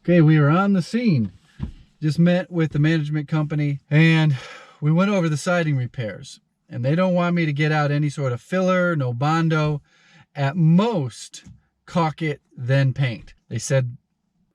Okay, we are on the scene. Just met with the management company and we went over the siding repairs. And they don't want me to get out any sort of filler, no Bondo. At most, caulk it, then paint. They said,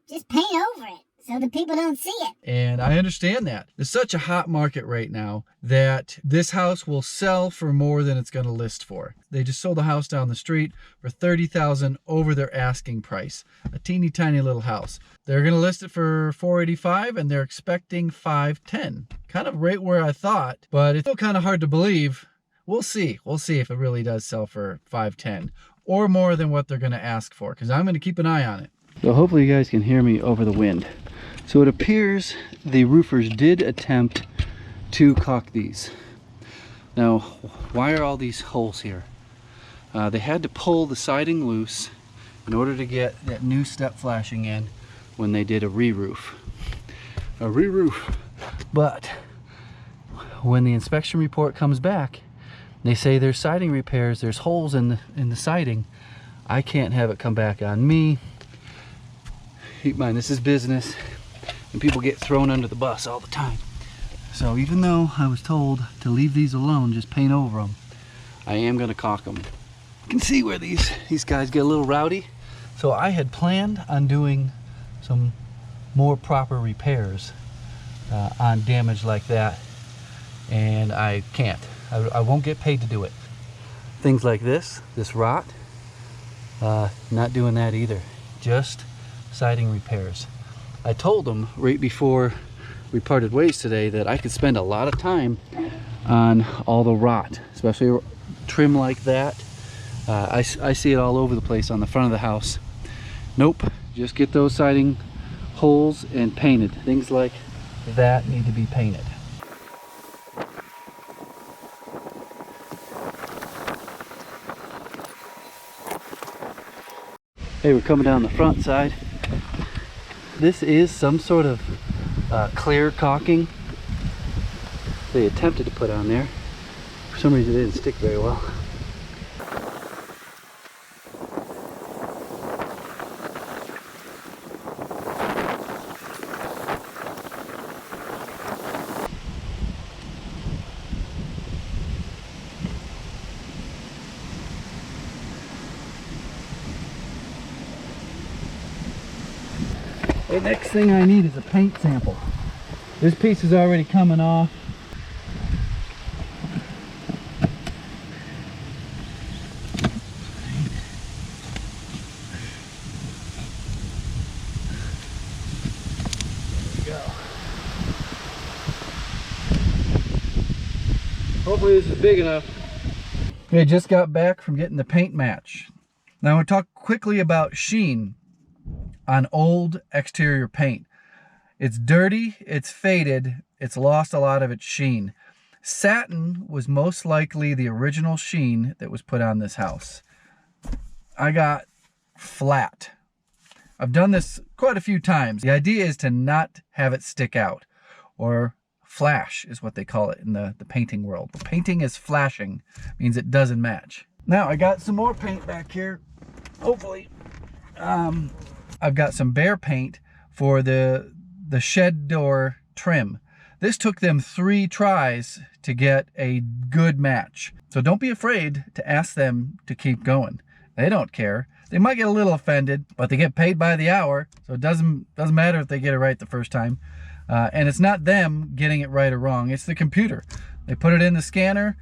just paint over it so the people don't see it. And I understand that. There's such a hot market right now that this house will sell for more than it's going to list for. They just sold a house down the street for $30,000 over their asking price. A teeny tiny little house. They're going to list it for $485 and they're expecting $510. Kind of right where I thought, but it's still kind of hard to believe. We'll see. We'll see if it really does sell for $510 or more than what they're going to ask for, because I'm going to keep an eye on it. So hopefully you guys can hear me over the wind. So it appears the roofers did attempt to caulk these. Now, why are all these holes here? They had to pull the siding loose in order to get that new step flashing in when they did a re-roof. But when the inspection report comes back, they say there's siding repairs, there's holes in the siding. I can't have it come back on me. Keep in mind, this is business, and people get thrown under the bus all the time. So even though I was told to leave these alone, just paint over them, I am going to caulk them. You can see where these guys get a little rowdy. So I had planned on doing some more proper repairs on damage like that, and I can't. I won't get paid to do it. Things like this rot, not doing that either. Just siding repairs. I told them right before we parted ways today that I could spend a lot of time on all the rot, especially trim like that. I see it all over the place on the front of the house. Nope, just get those siding holes and painted. Things like that need to be painted. Hey, we're coming down the front side. This is some sort of clear caulking they attempted to put on there. For some reason it didn't stick very well. The next thing I need is a paint sample. This piece is already coming off. There we go. Hopefully this is big enough. Okay, just got back from getting the paint match. Now I'm going to talk quickly about sheen on old exterior paint. It's dirty, it's faded, it's lost a lot of its sheen. Satin was most likely the original sheen that was put on this house. I got flat. I've done this quite a few times. The idea is to not have it stick out, or flash is what they call it in the painting world. The painting is flashing, means it doesn't match. Now I got some more paint back here, hopefully. I've got some Behr paint for the shed door trim. This took them 3 tries to get a good match. So don't be afraid to ask them to keep going. They don't care. They might get a little offended, but they get paid by the hour, so it doesn't matter if they get it right the first time. And it's not them getting it right or wrong, it's the computer. They put it in the scanner,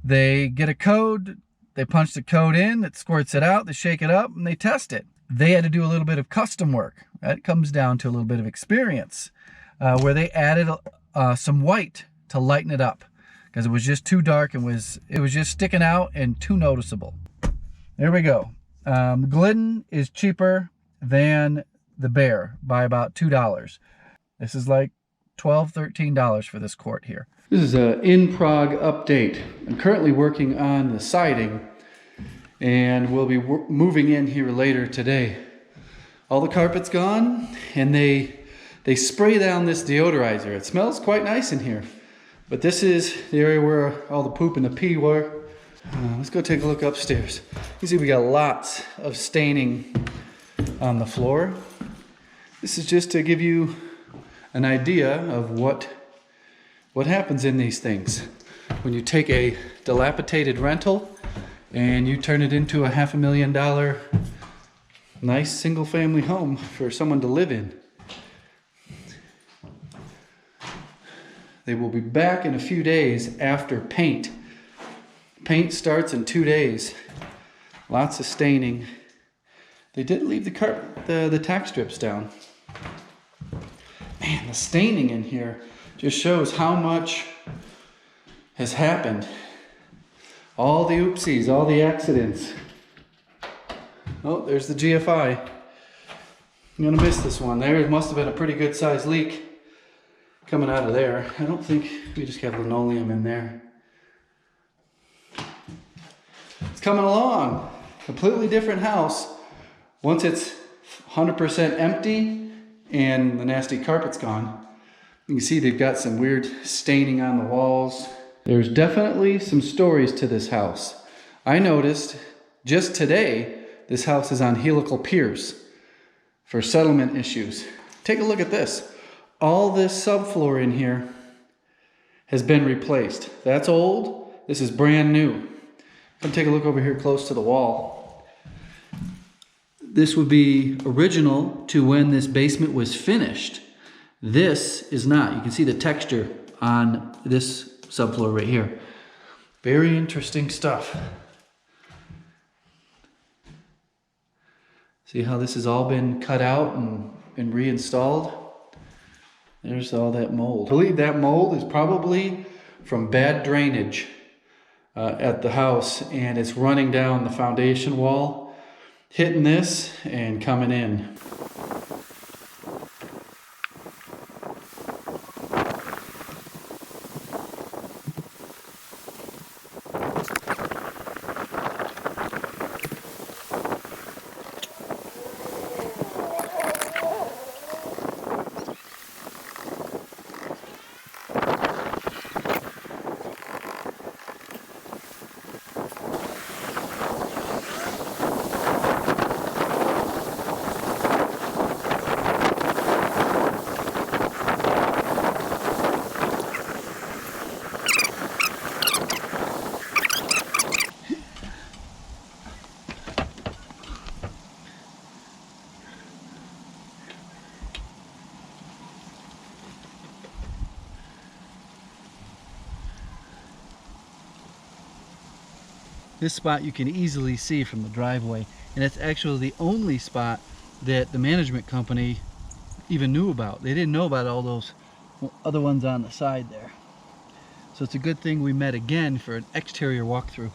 they get a code, they punch the code in, it squirts it out, they shake it up, and they test it. They had to do a little bit of custom work. That comes down to a little bit of experience, where they added some white to lighten it up because it was just too dark and it was just sticking out and too noticeable. There we go. Glidden is cheaper than the Behr by about $2. This is like $12, $13 for this quart here. This is an in Prague update. I'm currently working on the siding, and we'll be moving in here later today. All the carpet's gone, and they spray down this deodorizer. It smells quite nice in here, but this is the area where all the poop and the pee were. Let's go take a look upstairs. You see we got lots of staining on the floor. This is just to give you an idea of what happens in these things. When you take a dilapidated rental and you turn it into a $500,000 nice single family home for someone to live in. They will be back in a few days after paint. Paint starts in 2 days. Lots of staining. They did leave the tack strips down. Man, the staining in here just shows how much has happened. All the oopsies, all the accidents. Oh, there's the GFI. I'm gonna miss this one. There must have been a pretty good sized leak coming out of there. I don't think we just have linoleum in there. It's coming along. Completely different house. Once it's 100% empty and the nasty carpet's gone, you can see they've got some weird staining on the walls. There's definitely some stories to this house. I noticed just today, this house is on helical piers for settlement issues. Take a look at this. All this subfloor in here has been replaced. That's old. This is brand new. Come take a look over here close to the wall. This would be original to when this basement was finished. This is not. You can see the texture on this subfloor right here. Very interesting stuff. See how this has all been cut out and reinstalled? There's all that mold. I believe that mold is probably from bad drainage at the house, and it's running down the foundation wall, hitting this and coming in. This spot you can easily see from the driveway, and it's actually the only spot that the management company even knew about. They didn't know about all those other ones on the side there. So it's a good thing we met again for an exterior walkthrough.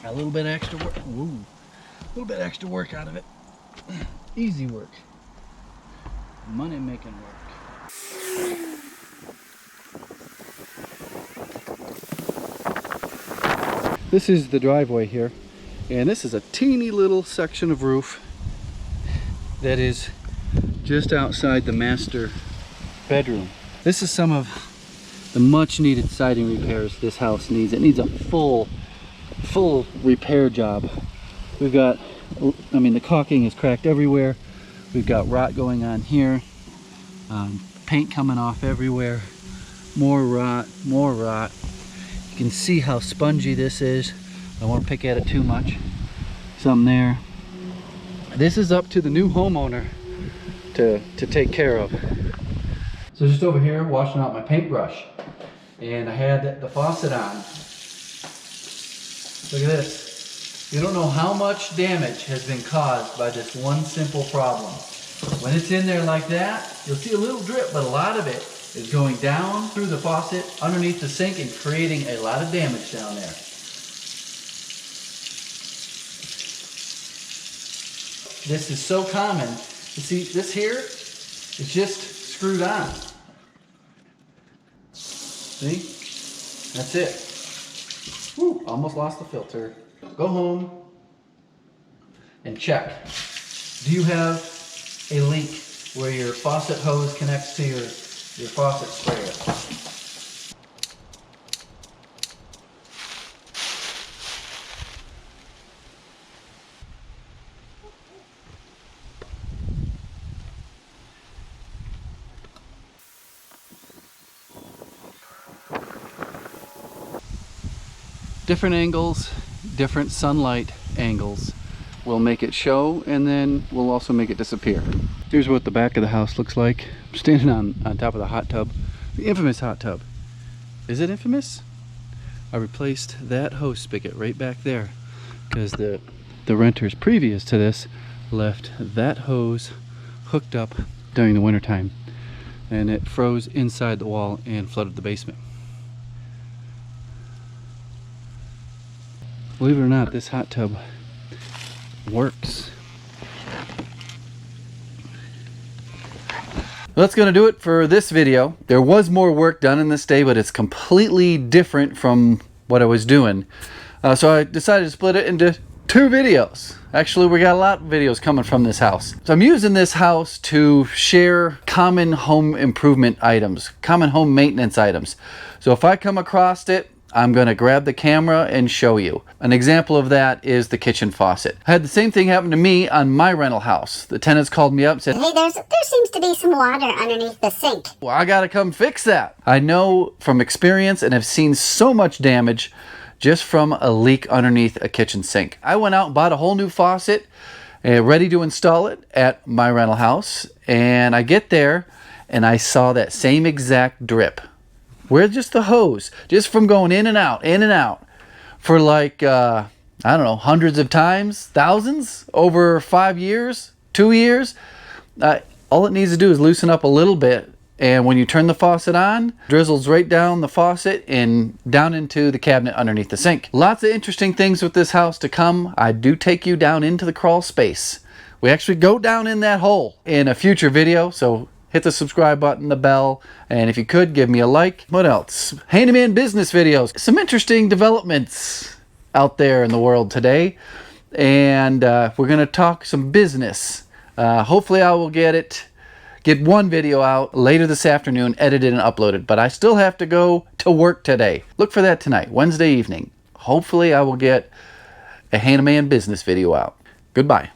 A little bit extra work. Woo. A little bit extra work out of it. Easy work. Money making work. This is the driveway here, and this is a teeny little section of roof that is just outside the master bedroom. This is some of the much needed siding repairs this house needs. It needs a full repair job. We've got, I mean, the caulking is cracked everywhere. We've got rot going on here, paint coming off everywhere, more rot, more rot. You can see how spongy this is. I don't want to pick at it too much. Something there. This is up to the new homeowner to take care of. So just over here washing out my paintbrush, and I had the faucet on. Look at this. You don't know how much damage has been caused by this one simple problem. When it's in there like that, you'll see a little drip, but a lot of it is going down through the faucet, underneath the sink, and creating a lot of damage down there. This is so common. You see, this here is just screwed on. See? That's it. Whew, almost lost the filter. Go home and check. Do you have a leak where your faucet hose connects to your faucet sprayer? Different angles, different sunlight angles will make it show, and then we'll also make it disappear. Here's what the back of the house looks like. I'm standing on top of the hot tub, the infamous hot tub. Is it infamous? I replaced that hose spigot right back there because the renters previous to this left that hose hooked up during the wintertime, and it froze inside the wall and flooded the basement. Believe it or not, this hot tub works. That's going to do it for this video. There was more work done in this day, but it's completely different from what I was doing. So I decided to split it into 2 videos. Actually, we got a lot of videos coming from this house. So I'm using this house to share common home improvement items, common home maintenance items. So if I come across it, I'm going to grab the camera and show you. An example of that is the kitchen faucet. I had the same thing happen to me on my rental house. The tenants called me up and said, Hey, there seems to be some water underneath the sink. well, I got to come fix that. I know from experience and have seen so much damage just from a leak underneath a kitchen sink. I went out and bought a whole new faucet, ready to install it at my rental house. And I get there and I saw that same exact drip. Where just the hose, just from going in and out for like, I don't know, hundreds of times, thousands over 5 years, 2 years. All it needs to do is loosen up a little bit. And when you turn the faucet on, drizzles right down the faucet and down into the cabinet underneath the sink. Lots of interesting things with this house to come. I do take you down into the crawl space. We actually go down in that hole in a future video, so hit the subscribe button, the bell, and if you could, give me a like. What else? Handyman business videos. Some interesting developments out there in the world today. And we're going to talk some business. Hopefully I will get one video out later this afternoon, edited and uploaded. But I still have to go to work today. Look for that tonight, Wednesday evening. Hopefully I will get a Handyman business video out. Goodbye.